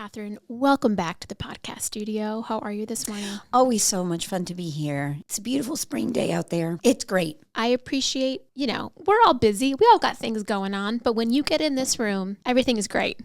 Kathryn, welcome back to the podcast studio. How are you this morning? Always so much fun to be here. It's a beautiful spring day out there. It's great. I appreciate, we're all busy. We all got things going on, but when you get in this room, everything is great.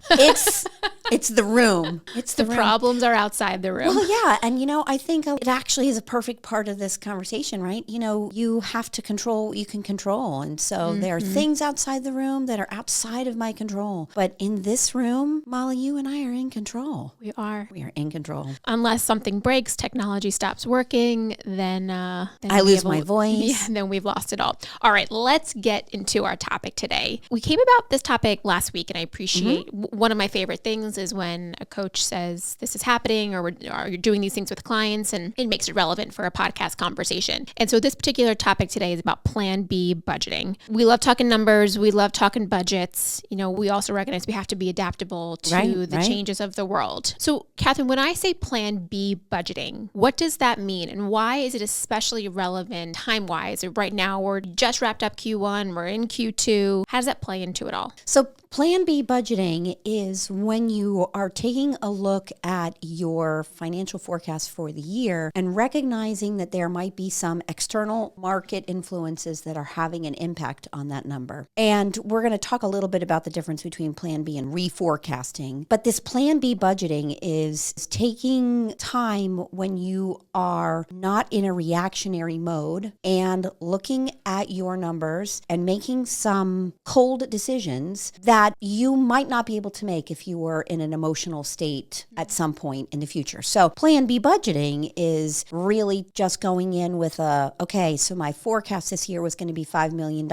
It's the room. It's the room. Problems are outside the room. Well, yeah. And, I think it actually is a perfect part of this conversation, right? You have to control what you can control. And so there are things outside the room that are outside of my control. But in this room, Molly, you and I are in control. We are. We are in control. Unless something breaks, technology stops working, then I lose my voice. Yeah, then we've lost it all. All right, let's get into our topic today. We came about this topic last week, and I appreciate one of my favorite things is when a coach says this is happening or you're doing these things with clients, and it makes it relevant for a podcast conversation. And so this particular topic today is about Plan B budgeting. We love talking numbers. We love talking budgets. We also recognize we have to be adaptable to the changes of the world. So, Kathryn, when I say Plan B budgeting, what does that mean? And why is it especially relevant time-wise? Right now, we're just wrapped up Q1. We're in Q2. How does that play into it all? So Plan B budgeting is when you are taking a look at your financial forecast for the year and recognizing that there might be some external market influences that are having an impact on that number. And we're going to talk a little bit about the difference between Plan B and reforecasting. But this Plan B budgeting is taking time when you are not in a reactionary mode and looking at your numbers and making some cold decisions that you might not be able to make if you were in an emotional state at some point in the future. So Plan B budgeting is really just going in with so my forecast this year was going to be $5 million.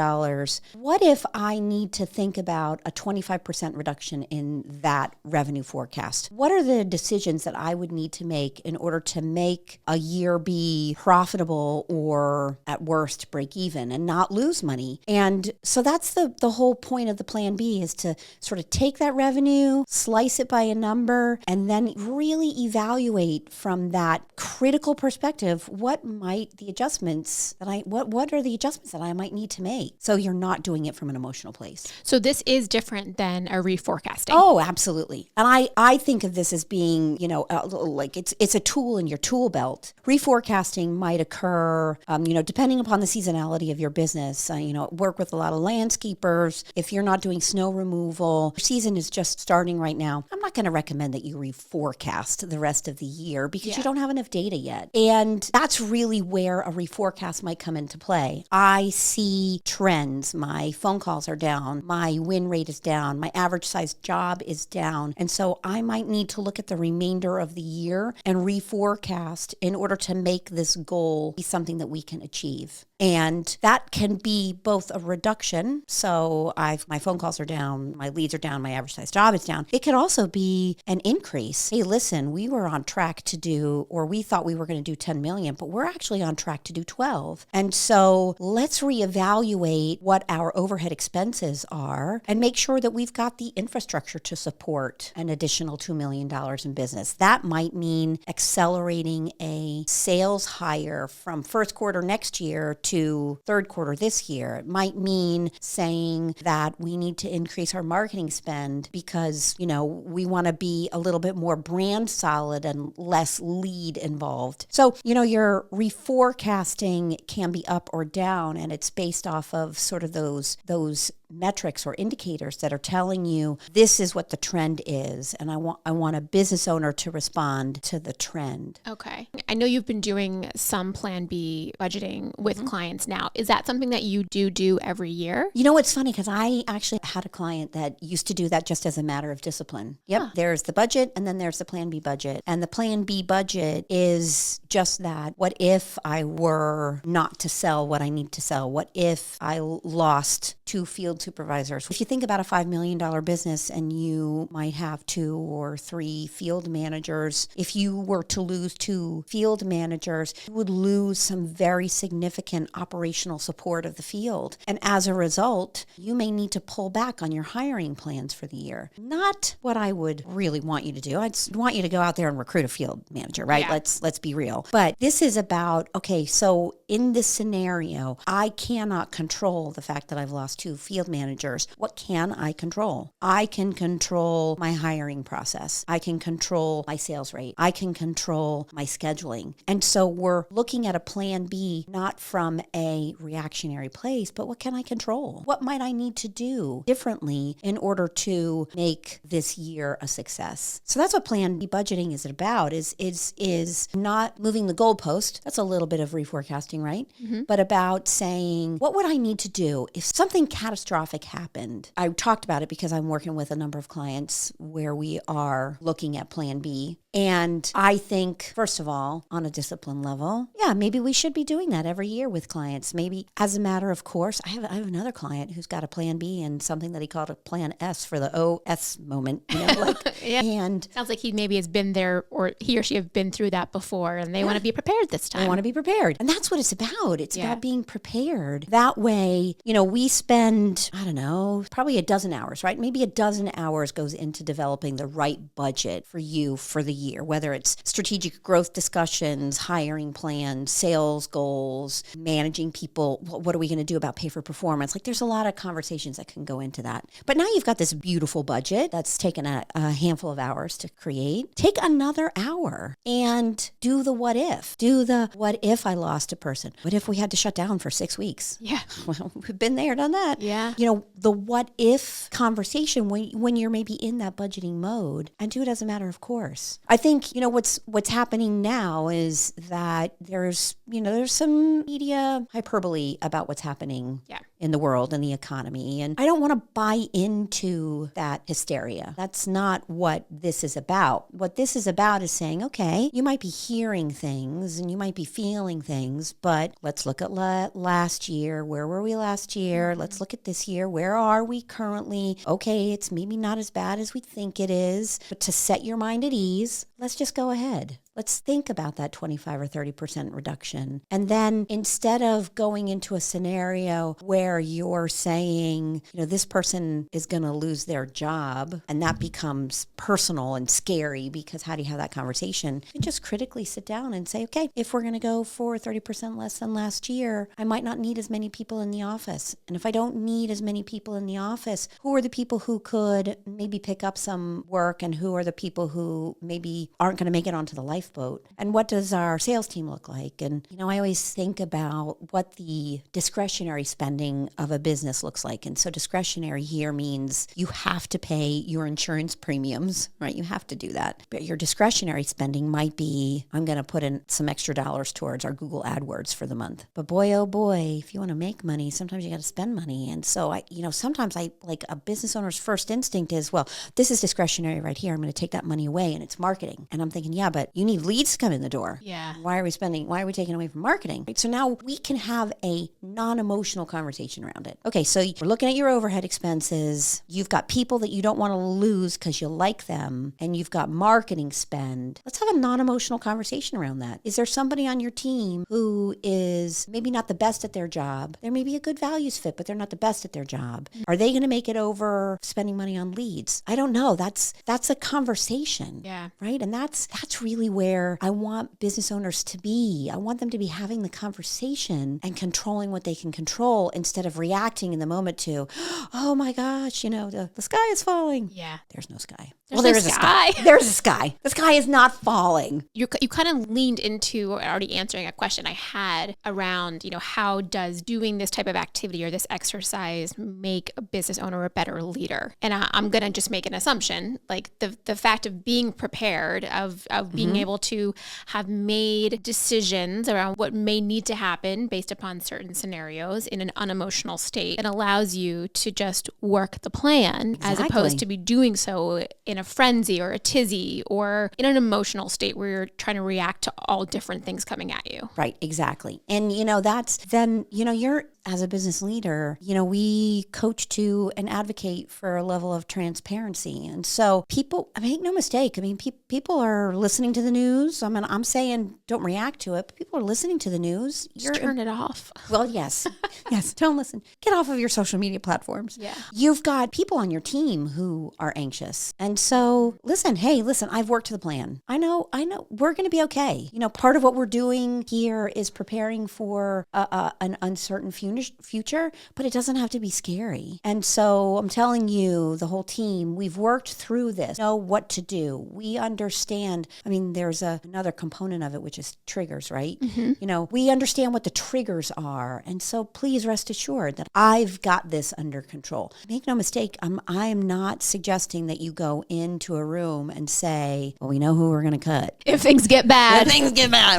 What if I need to think about a 25% reduction in that revenue forecast? What are the decisions that I would need to make in order to make a year be profitable or at worst break even and not lose money? And so that's the whole point of the Plan B, is to sort of take that revenue, slice it by a number, and then really evaluate from that critical perspective, what are the adjustments that I might need to make? So you're not doing it from an emotional place. So this is different than a reforecasting. Oh, absolutely. And I think of this as being, like it's a tool in your tool belt. Reforecasting might occur, depending upon the seasonality of your business. Work with a lot of landscapers. If you're not doing snow removal, season is just starting right now. I'm not going to recommend that you reforecast the rest of the year because you don't have enough data yet. And that's really where a reforecast might come into play. I see trends. My phone calls are down. My win rate is down. My average size job is down. And so I might need to look at the remainder of the year and reforecast in order to make this goal be something that we can achieve. And that can be both a reduction. So my phone calls are down, my leads are down, my average size job is down. It could also be an increase. Hey, listen, we were on track to do, or we thought we were going to do 10 million, but we're actually on track to do 12. And so let's reevaluate what our overhead expenses are and make sure that we've got the infrastructure to support an additional $2 million in business. That might mean accelerating a sales hire from first quarter next year to third quarter this year. It might mean saying that we need to increase our marketing spend because, we want to be a little bit more brand solid and less lead involved. So, your reforecasting can be up or down, and it's based off of sort of those metrics or indicators that are telling you this is what the trend is, and I want a business owner to respond to the trend. Okay. I know you've been doing some Plan B budgeting with clients now. Is that something that you do every year? It's funny because I actually had a client that used to do that just as a matter of discipline. Yep. There's the budget and then there's the Plan B budget. And the Plan B budget is just that. What if I were not to sell what I need to sell? What if I lost 2 field supervisors? If you think about a $5 million business and you might have 2 or 3 field managers, if you were to lose 2 field managers, you would lose some very significant operational support of the field. And as a result, you may need to pull back on your hiring plans for the year. Not what I would really want you to do. I just want you to go out there and recruit a field manager, right? Yeah. Let's be real. But this is about, okay, so in this scenario, I cannot control the fact that I've lost to field managers, what can I control? I can control my hiring process. I can control my sales rate. I can control my scheduling. And so we're looking at a plan B, not from a reactionary place, but what can I control? What might I need to do differently in order to make this year a success? So that's what plan B budgeting is about, is not moving the goalpost. That's a little bit of reforecasting, right? Mm-hmm. But about saying, what would I need to do if something catastrophic happened? I talked about it because I'm working with a number of clients where we are looking at plan B. And I think, first of all, on a discipline level, yeah, maybe we should be doing that every year with clients. Maybe as a matter of course, I have another client who's got a plan B and something that he called a plan S for the OS moment, yeah. And sounds like he maybe has been there, or he or she have been through that before, and they want to be prepared this time. They want to be prepared. And that's what it's about. It's about being prepared. That way, we spend, I don't know, probably a dozen hours, right? Maybe a dozen hours goes into developing the right budget for you for the year, whether it's strategic growth discussions, hiring plans, sales goals, managing people. What are we going to do about pay for performance? Like, there's a lot of conversations that can go into that. But now you've got this beautiful budget that's taken a handful of hours to create. Take another hour and do the what if. Do the what if I lost a person? What if we had to shut down for 6 weeks? Yeah. Well, we've been there, done that. Yeah. The what if conversation when you're maybe in that budgeting mode, and do it as a matter of course. I think, what's happening now is that there's some media hyperbole about what's happening in the world and the economy. And I don't want to buy into that hysteria. That's not what this is about. What this is about is saying, okay, you might be hearing things and you might be feeling things, but let's look at last year. Where were we last year? Let's look at this year. Where are we currently? Okay, it's maybe not as bad as we think it is, but to set your mind at ease, let's just go ahead. Let's think about that 25 or 30% reduction. And then instead of going into a scenario where you're saying, this person is going to lose their job, and that becomes personal and scary, because how do you have that conversation? You just critically sit down and say, okay, if we're going to go for 30% less than last year, I might not need as many people in the office. And if I don't need as many people in the office, who are the people who could maybe pick up some work, and who are the people who maybe aren't going to make it onto the lifeboat? And what does our sales team look like? And, I always think about what the discretionary spending of a business looks like. And so discretionary here means you have to pay your insurance premiums, right? You have to do that. But your discretionary spending might be, I'm going to put in some extra dollars towards our Google AdWords for the month. But boy, oh boy, if you want to make money, sometimes you got to spend money. And so sometimes like a business owner's first instinct is, well, this is discretionary right here. I'm going to take that money away, and it's marketing. And I'm thinking, yeah, but you need leads to come in the door. Yeah. Why are we taking away from marketing? Right? So now we can have a non-emotional conversation around it. Okay, so we're looking at your overhead expenses. You've got people that you don't want to lose because you like them, and you've got marketing spend. Let's have a non-emotional conversation around that. Is there somebody on your team who is maybe not the best at their job? They're maybe a good values fit, but they're not the best at their job. Are they going to make it over spending money on leads? I don't know. That's a conversation. Yeah. Right? And that's really where I want business owners to be. I want them to be having the conversation and controlling what they can control, instead of reacting in the moment to, oh my gosh, the sky is falling. Yeah. There's no sky. There is a sky. There's a sky. The sky is not falling. You kind of leaned into already answering a question I had around, how does doing this type of activity or this exercise make a business owner a better leader? And I'm going to just make an assumption, like the fact of being prepared, of being able to have made decisions around what may need to happen based upon certain scenarios in an unemotional state. It allows you to just work the plan as opposed to be doing so in a frenzy or a tizzy or in an emotional state where you're trying to react to all different things coming at you. Right, exactly. And, you're, as a business leader, we coach to and advocate for a level of transparency. And so people, make no mistake, people are listening to the news. I'm saying don't react to it, but people are listening to the news. Just turn it off. Well, yes. Yes, don't listen. Get off of your social media platforms. Yeah. You've got people on your team who are anxious. And so listen, I've worked to the plan. I know we're going to be okay. Part of what we're doing here is preparing for an uncertain future. future, but it doesn't have to be scary. And so I'm telling you, the whole team, we've worked through this, know what to do. We understand. I mean, there's another component of it, which is triggers, right? We understand what the triggers are. And so please rest assured that I've got this under control. Make no mistake, I am not suggesting that you go into a room and say, well, we know who we're going to cut. If things get bad,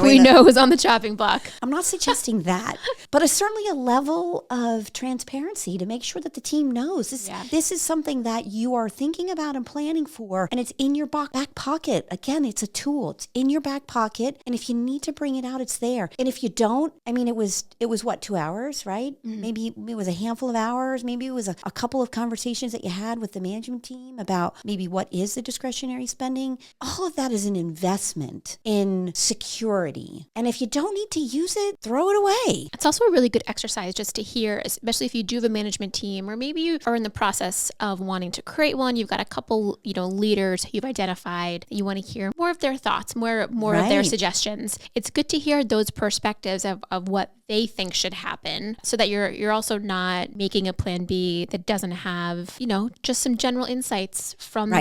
we know who's on the chopping block. I'm not suggesting that, but certainly a level of transparency to make sure that the team knows this is something that you are thinking about and planning for, and it's in your back pocket. Again, it's a tool. It's in your back pocket, and if you need to bring it out, it's there. And if you don't, I mean, it was what, 2 hours, right? Maybe it was a handful of hours. Maybe it was a couple of conversations that you had with the management team about maybe what is the discretionary spending. All of that is an investment in security. And if you don't need to use it, throw it away. It's also a really good exercise just to hear, especially if you do have a management team, or maybe you are in the process of wanting to create one. You've got a couple, leaders you've identified that you want to hear more of their thoughts, more of their suggestions. It's good to hear those perspectives of what they think should happen, so that you're also not making a plan B that doesn't have, just some general insights from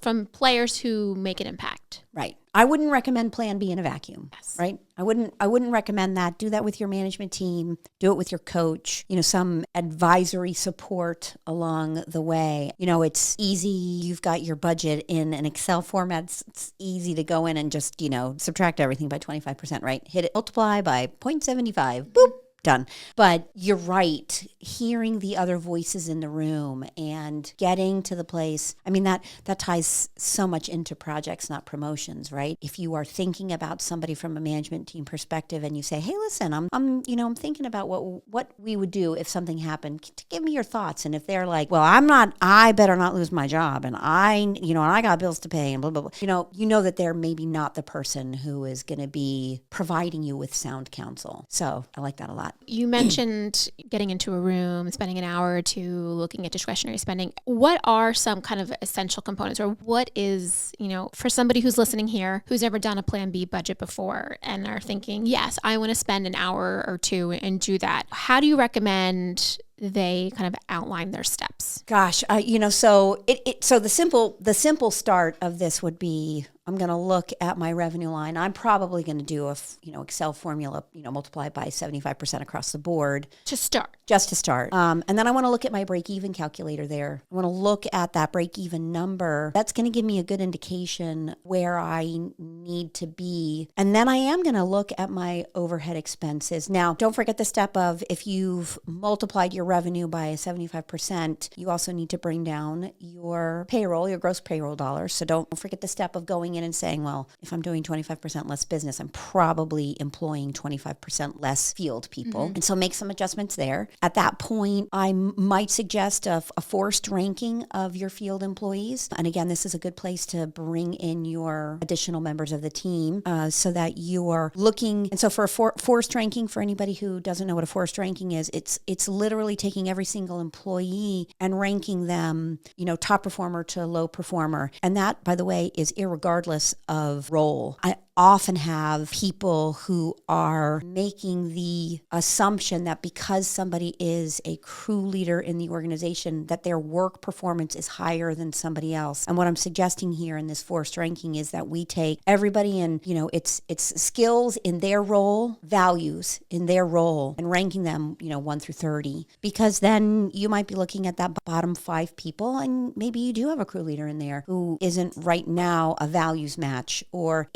from players who make an impact. Right. I wouldn't recommend plan B in a vacuum, right? I wouldn't recommend that. Do that with your management team. Do it with your coach. Some advisory support along the way. It's easy. You've got your budget in an Excel format. It's easy to go in and just, subtract everything by 25%, right? Hit it, multiply by 0.75, boop. Done. But you're right. Hearing the other voices in the room and getting to the place, I mean, that ties so much into projects, not promotions, right? If you are thinking about somebody from a management team perspective and you say, hey, listen, I'm thinking about what we would do if something happened. Give me your thoughts. And if they're like, well, I better not lose my job, and I got bills to pay, and blah, blah, blah. You know that they're maybe not the person who is going to be providing you with sound counsel. So I like that a lot. You mentioned getting into a room, spending an hour or two looking at discretionary spending. What are some kind of essential components, or what is, for somebody who's listening here, who's never done a Plan B budget before and are thinking, yes, I want to spend an hour or two and do that. How do you recommend they kind of outline their steps? Gosh, so the simple start of this would be, I'm going to look at my revenue line. I'm probably going to do a Excel formula, multiply by 75% across the board to start. Just to start. And then I want to look at my break-even calculator there. I want to look at that break-even number. That's going to give me a good indication where I need to be. And then I am going to look at my overhead expenses. Now, don't forget the step of, if you've multiplied your revenue by 75%, you also need to bring down your payroll, your gross payroll dollars. So don't forget the step of going in and saying, well, if I'm doing 25% less business, I'm probably employing 25% less field people. And so make some adjustments there. At that point, I might suggest a forced ranking of your field employees. And again, this is a good place to bring in your additional members of the team so that you are looking. And so for a forced ranking, for anybody who doesn't know what a forced ranking is, it's literally taking every single employee and ranking them, top performer to low performer. And that, by the way, is irregardless of role. I often have people who are making the assumption that because somebody is a crew leader in the organization, that their work performance is higher than somebody else. And what I'm suggesting here in this forced ranking is that we take everybody in, it's skills in their role, values in their role, and ranking them, 1 through 30. Because then you might be looking at that bottom 5 people, and maybe you do have a crew leader in there who isn't right now a values match, or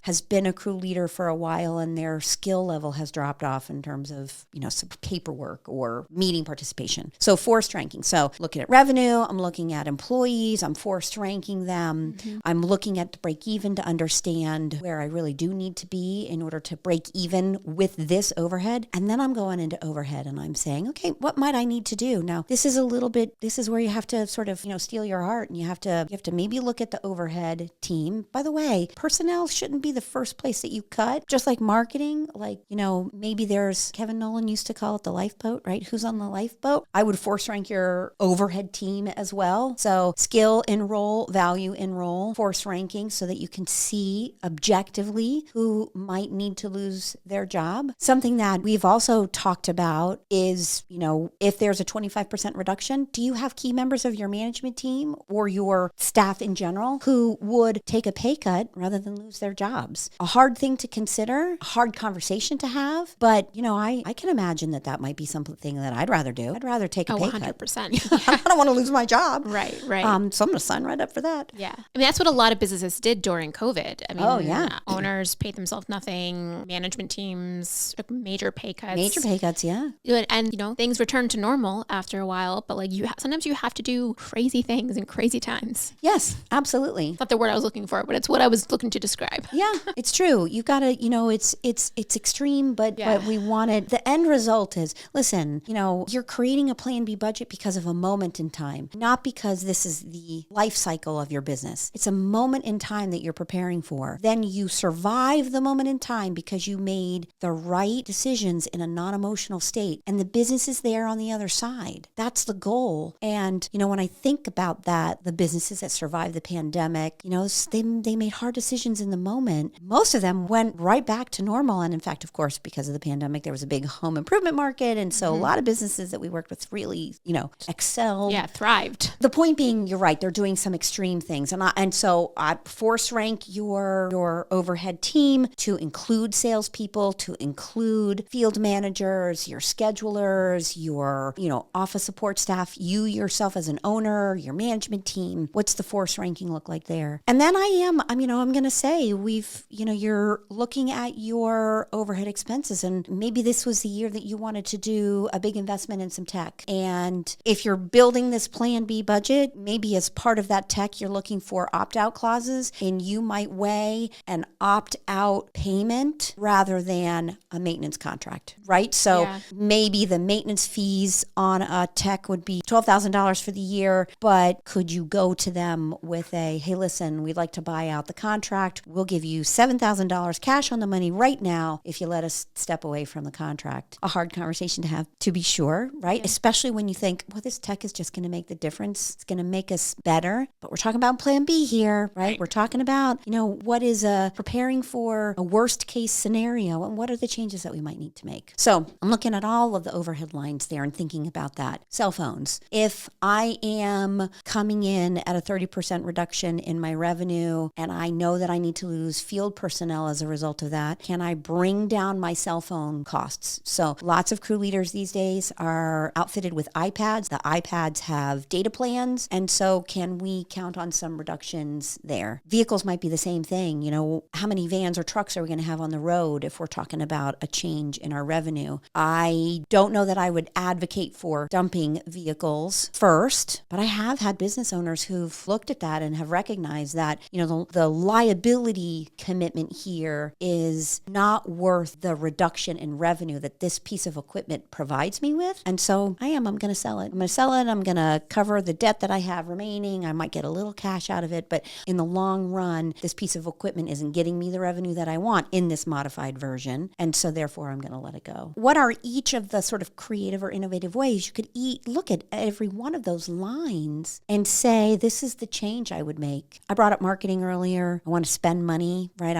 has been a crew leader for a while and their skill level has dropped off in terms of, some paperwork or meeting participation. So forced ranking. So looking at revenue, I'm looking at employees, I'm forced ranking them. I'm looking at the break even to understand where I really do need to be in order to break even with this overhead. And then I'm going into overhead and I'm saying, okay, what might I need to do? Now, this is where you have to sort of, steal your heart, and you have to maybe look at the overhead team. By the way, personnel shouldn't shouldn't be the first place that you cut. Just like marketing, like, maybe there's, Kevin Nolan used to call it the lifeboat, right? Who's on the lifeboat? I would force rank your overhead team as well. So skill enroll, value enroll, force ranking so that you can see objectively who might need to lose their job. Something that we've also talked about is, if there's a 25% reduction, do you have key members of your management team or your staff in general who would take a pay cut rather than lose their jobs? A hard thing to consider, a hard conversation to have, but I can imagine that might be something that I'd rather do. I'd rather take a pay 100%. cut. I don't want to lose my job. Right. So I'm going to sign right up for that. Yeah. I mean, that's what a lot of businesses did during COVID. I mean, yeah. Owners paid themselves nothing. Management teams took major pay cuts. Yeah. And, things returned to normal after a while, but sometimes you have to do crazy things in crazy times. Yes, absolutely. It's not the word I was looking for, but it's what I was looking to describe. Yeah, it's true. You've got to, it's extreme, but we want it. The end result is, listen, you're creating a Plan B budget because of a moment in time, not because this is the life cycle of your business. It's a moment in time that you're preparing for. Then you survive the moment in time because you made the right decisions in a non-emotional state, and the business is there on the other side. That's the goal. And, when I think about that, the businesses that survived the pandemic, they made hard decisions in the moment. Most of them went right back to normal. And in fact, of course, because of the pandemic, there was a big home improvement market. And so a lot of businesses that we worked with really, excelled. Yeah, thrived. The point being, you're right, they're doing some extreme things. And so I force rank your overhead team to include salespeople, to include field managers, your schedulers, your, office support staff, you yourself as an owner, your management team. What's the force ranking look like there? And then I'm going to say you're looking at your overhead expenses, and maybe this was the year that you wanted to do a big investment in some tech. And if you're building this Plan B budget, maybe as part of that tech, you're looking for opt-out clauses, and you might weigh an opt-out payment rather than a maintenance contract, right? So maybe the maintenance fees on a tech would be $12,000 for the year, but could you go to them with a, hey, listen, we'd like to buy out the contract. We'll give you $7,000 cash on the money right now if you let us step away from the contract. A hard conversation to have, to be sure, right? Yeah. Especially when you think, well, this tech is just going to make the difference. It's going to make us better. But we're talking about Plan B here, right? We're talking about, what is preparing for a worst case scenario, and what are the changes that we might need to make. So I'm looking at all of the overhead lines there and thinking about that. Cell phones. If I am coming in at a 30% reduction in my revenue, and I know that I need to lose field personnel as a result of that, can I bring down my cell phone costs? So lots of crew leaders these days are outfitted with iPads. The iPads have data plans, and so can we count on some reductions there? Vehicles might be the same thing. How many vans or trucks are we going to have on the road if we're talking about a change in our revenue? I don't know that I would advocate for dumping vehicles first, but I have had business owners who've looked at that and have recognized that, the liability commitment here is not worth the reduction in revenue that this piece of equipment provides me with. And so I'm going to sell it. I'm going to sell it. I'm going to cover the debt that I have remaining. I might get a little cash out of it, but in the long run, this piece of equipment isn't getting me the revenue that I want in this modified version. And so therefore, I'm going to let it go. What are each of the sort of creative or innovative ways you could look at every one of those lines and say, this is the change I would make? I brought up marketing earlier. I want to spend money, right?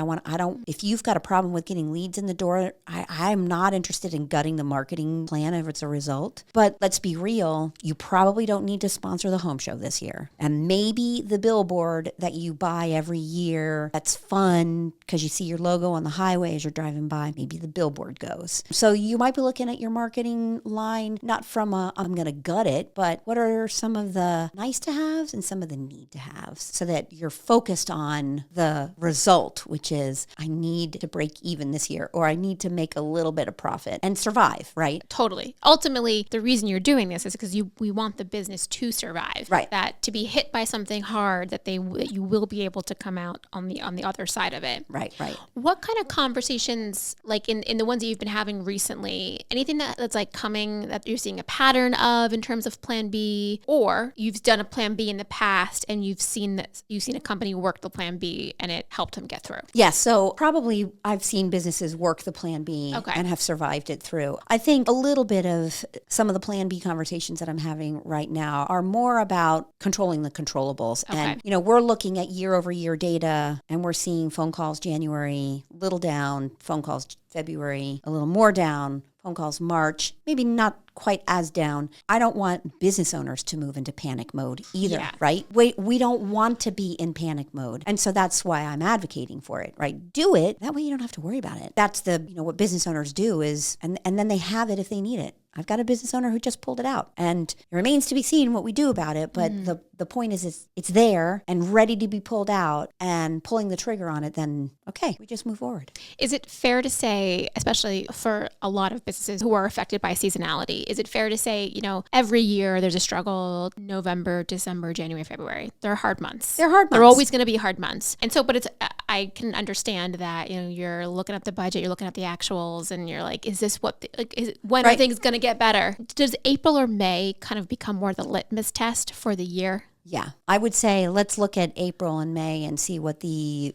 If you've got a problem with getting leads in the door, I'm not interested in gutting the marketing plan if it's a result. But let's be real, you probably don't need to sponsor the home show this year. And maybe the billboard that you buy every year, that's fun because you see your logo on the highway as you're driving by, maybe the billboard goes. So you might be looking at your marketing line, not from I'm going to gut it, but what are some of the nice to haves and some of the need to haves so that you're focused on the result, which is I need to break even this year, or I need to make a little bit of profit and survive, right? Totally. Ultimately, the reason you're doing this is because we want the business to survive. Right. That to be hit by something hard, that you will be able to come out on the other side of it. Right. What kind of conversations, like in the ones that you've been having recently, anything that's like coming that you're seeing a pattern of in terms of Plan B, or you've done a Plan B in the past and you've seen a company work the Plan B and it helped them him get through? Yeah, so probably I've seen businesses work the plan B and have survived it through. I think a little bit of some of the plan B conversations that I'm having right now are more about controlling the controllables. And, we're looking at year over year data, and we're seeing phone calls January, little down, phone calls February, a little more down, phone calls March, maybe not quite as down. I don't want business owners to move into panic mode either, right? We don't want to be in panic mode. And so that's why I'm advocating for it, right? Do it. That way you don't have to worry about it. That's what business owners do is, and then they have it if they need it. I've got a business owner who just pulled it out, and it remains to be seen what we do about it. But the point is it's there and ready to be pulled out, and pulling the trigger on it, then, okay, we just move forward. Is it fair to say, especially for a lot of businesses who are affected by seasonality, is it fair to say, every year there's a struggle, November, December, January, February? They're hard months. They're always going to be hard months. And so, but I can understand that, you're looking at the budget, you're looking at the actuals, and you're like, is this when are things going to get better? Does April or May kind of become more the litmus test for the year? Yeah, I would say let's look at April and May and see what there's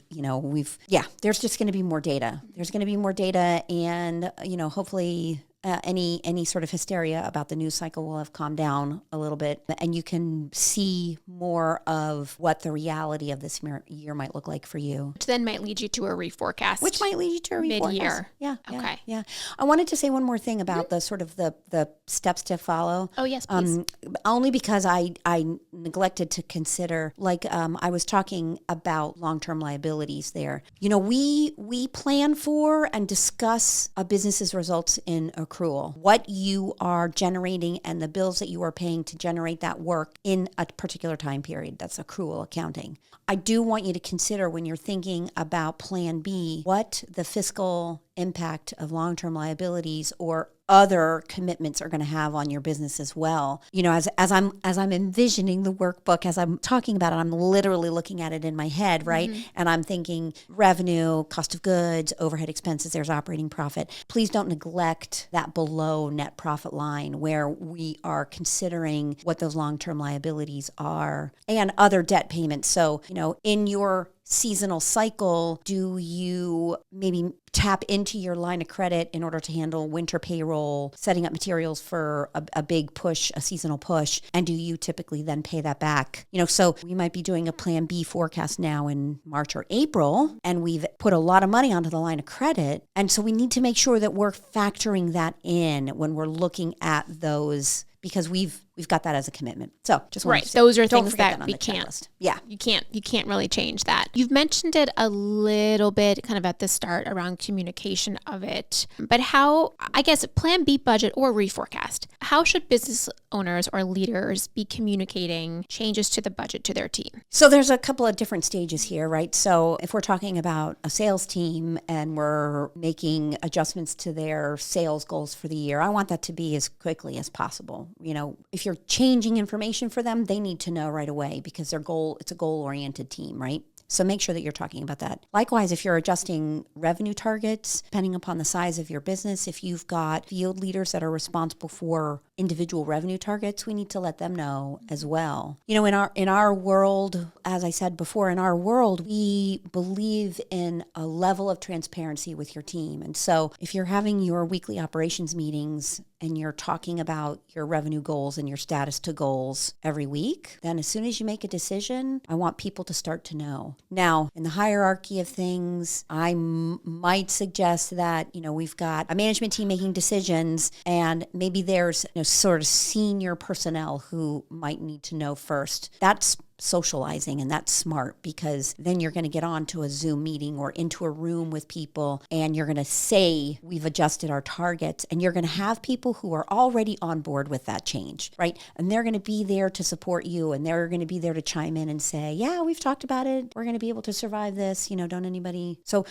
just going to be more data. There's going to be more data, and, hopefully any sort of hysteria about the news cycle will have calmed down a little bit, and you can see more of what the reality of this year might look like for you. Which then might lead you to a reforecast. Which might lead you to a reforecast. Mid-year. Yeah. Okay. Yeah. I wanted to say one more thing about the sort of the steps to follow. Oh, yes, please. Only because I neglected to consider, I was talking about long-term liabilities there. We plan for and discuss a business's results in accrual. What you are generating and the bills that you are paying to generate that work in a particular time period. That's accrual accounting. I do want you to consider when you're thinking about Plan B, what the fiscal impact of long-term liabilities or other commitments are going to have on your business as well. As I'm envisioning the workbook, as I'm talking about it, I'm literally looking at it in my head, right? Mm-hmm. And I'm thinking revenue, cost of goods, overhead expenses, there's operating profit. Please don't neglect that below net profit line where we are considering what those long-term liabilities are and other debt payments. So, in your seasonal cycle, do you maybe tap into your line of credit in order to handle winter payroll, setting up materials for a big push, a seasonal push? And do you typically then pay that back? So we might be doing a Plan B forecast now in March or April, and we've put a lot of money onto the line of credit. And so we need to make sure that we're factoring that in when we're looking at those, because we've got that as a commitment. So just right. Those are things that we can't. Checklist. Yeah. You can't really change that. You've mentioned it a little bit kind of at the start around communication of it. But how, I guess, Plan B budget or reforecast, how should business owners or leaders be communicating changes to the budget to their team? So there's a couple of different stages here, right? So if we're talking about a sales team and we're making adjustments to their sales goals for the year, I want that to be as quickly as possible. If you're changing information for them, they need to know right away because it's a goal-oriented team, right? So make sure that you're talking about that. Likewise, if you're adjusting revenue targets, depending upon the size of your business, if you've got field leaders that are responsible for individual revenue targets, we need to let them know as well. In our world, as I said before, in our world, we believe in a level of transparency with your team. And so if you're having your weekly operations meetings and you're talking about your revenue goals and your status to goals every week, then as soon as you make a decision, I want people to start to know. Now, in the hierarchy of things, I might suggest that, we've got a management team making decisions, and maybe there's sort of senior personnel who might need to know first. That's socializing, and that's smart because then you're going to get on to a Zoom meeting or into a room with people and you're going to say we've adjusted our targets, and you're going to have people who are already on board with that change, right? And they're going to be there to support you, and they're going to be there to chime in and say, yeah, we've talked about it, we're going to be able to survive this, don't anybody. So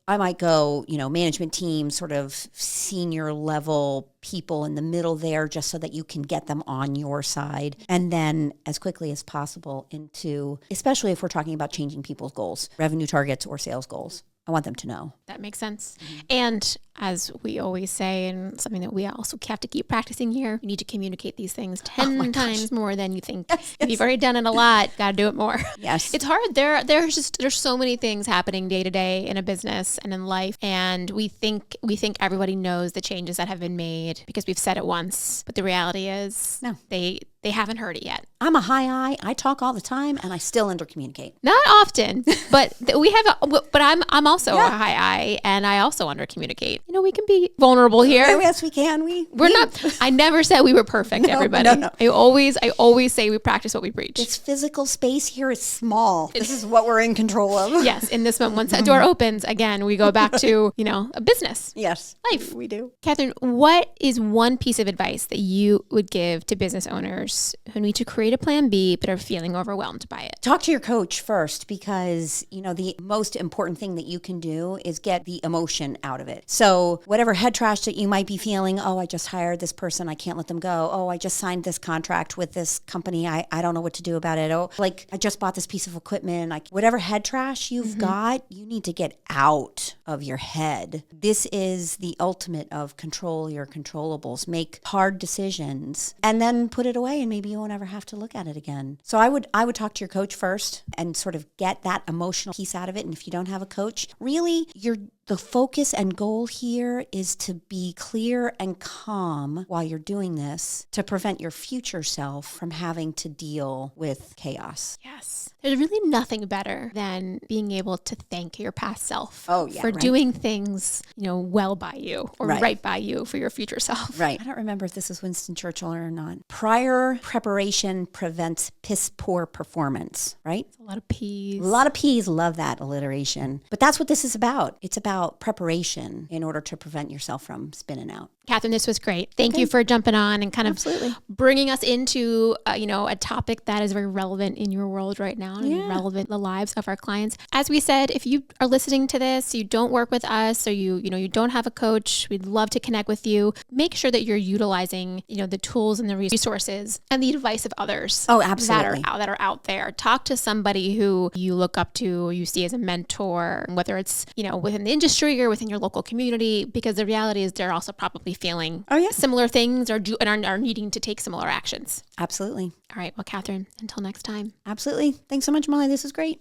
I might go, management team, sort of senior level people in the middle there, just so that you can get them on your side. And then as quickly as possible into, especially if we're talking about changing people's goals, revenue targets or sales goals. I want them to know. That makes sense. And as we always say, and something that we also have to keep practicing here, you need to communicate these things 10 times more than you think. Yes. If you've already done it a lot, got to do it more. Yes. It's hard. There's so many things happening day to day in a business and in life. And we think everybody knows the changes that have been made because we've said it once. But the reality is No. they haven't heard it yet. I'm a high I. I talk all the time and I still undercommunicate. Not often, but I'm also a high I, and I also undercommunicate. We can be vulnerable here. Yes, we can. We're not. I never said we were perfect, everybody. No. I always say we practice what we preach. This physical space here is small. This is what we're in control of. Yes, in this moment, once that door opens, again, we go back to, a business. Yes. Life. We do. Kathryn, what is one piece of advice that you would give to business owners who need to create a plan B but are feeling overwhelmed by it? Talk to your coach first because, the most important thing that you can do is get the emotion out of it. So whatever head trash that you might be feeling, oh, I just hired this person, I can't let them go. Oh, I just signed this contract with this company, I don't know what to do about it. Oh, like I just bought this piece of equipment. Whatever head trash you've got, you need to get out of your head. This is the ultimate of control your controllables. Make hard decisions and then put it away, and maybe you won't ever have to look at it again. So I would talk to your coach first and sort of get that emotional piece out of it. And if you don't have a coach, really the focus and goal here is to be clear and calm while you're doing this to prevent your future self from having to deal with chaos. Yes. There's really nothing better than being able to thank your past self for doing things, well by you or right by you for your future self. Right. I don't remember if this is Winston Churchill or not. Prior preparation prevents piss poor performance, right? A lot of P's. A lot of P's. Love that alliteration. But that's what this is about. It's about preparation in order to prevent yourself from spinning out. Kathryn, this was great. Thank you for jumping on and kind of bringing us into, a topic that is very relevant in your world right now and relevant in the lives of our clients. As we said, if you are listening to this, you don't work with us, or you don't have a coach, we'd love to connect with you. Make sure that you're utilizing, the tools and the resources and the advice of others. Oh, absolutely. That are out there. Talk to somebody who you look up to, or you see as a mentor, whether it's, within the industry or within your local community, because the reality is they're also probably feeling similar things and are needing to take similar actions. Absolutely. All right. Well, Kathryn, until next time. Absolutely. Thanks so much, Molly. This is great.